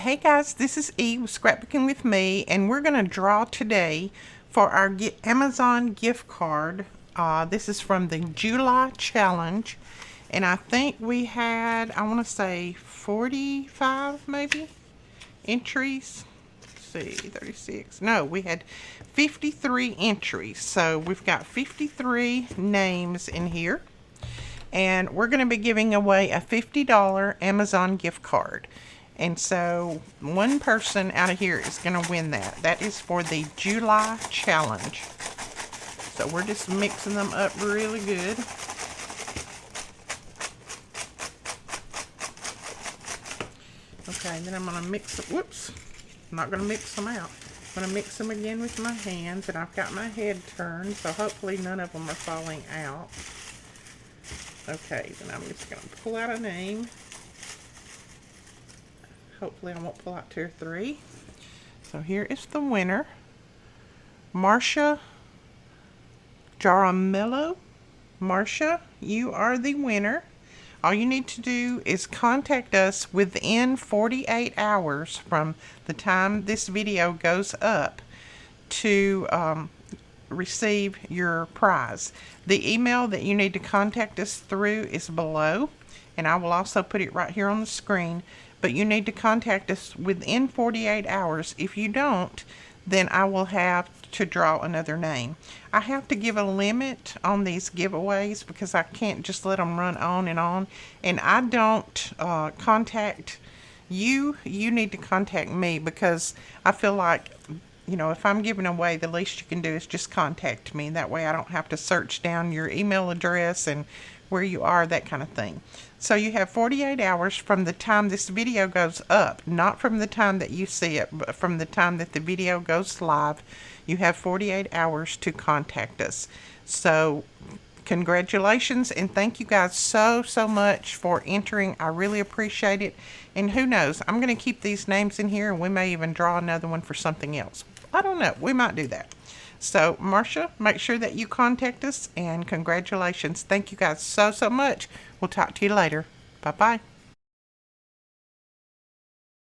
Hey guys, this is Eve with Scrapbooking with Me, and we're going to draw today for our Amazon gift card. This is from the July challenge, and I think we had, I want to say 45 maybe entries. Let's see, 36. No, we had 53 entries, so we've got 53 names in here, and we're going to be giving away a $50 Amazon gift card. And so one person out of here is going to win that. That is for the July challenge. So we're just mixing them up really good. Okay, then I'm going to mix them. Whoops. I'm not going to mix them out. I'm going to mix them again with my hands. And I've got my head turned, so hopefully none of them are falling out. Okay, then I'm just going to pull out a name. Hopefully I won't pull out 2 or 3. So here is the winner. Marcia Jaramillo. Marcia, you are the winner. All you need to do is contact us within 48 hours from the time this video goes up to receive your prize. The email that you need to contact us through is below, and I will also put it right here on the screen. But you need to contact us within 48 hours. If you don't, then I will have to draw another name. I have to give a limit on these giveaways because I can't just let them run on. And I don't contact you. You need to contact me because I feel like, you know, if I'm giving away, the least you can do is just contact me. That way I don't have to search down your email address and where you are, that kind of thing. So you have 48 hours from the time this video goes up, not from the time that you see it, but from the time that the video goes live. You have 48 hours to contact us. So congratulations, and thank you guys so much for entering. I really appreciate it. And who knows, I'm going to keep these names in here, and we may even draw another one for something else. I don't know, we might do that. So, Marcia, make sure that you contact us, and congratulations. Thank you guys so much. We'll talk to you later. Bye-bye.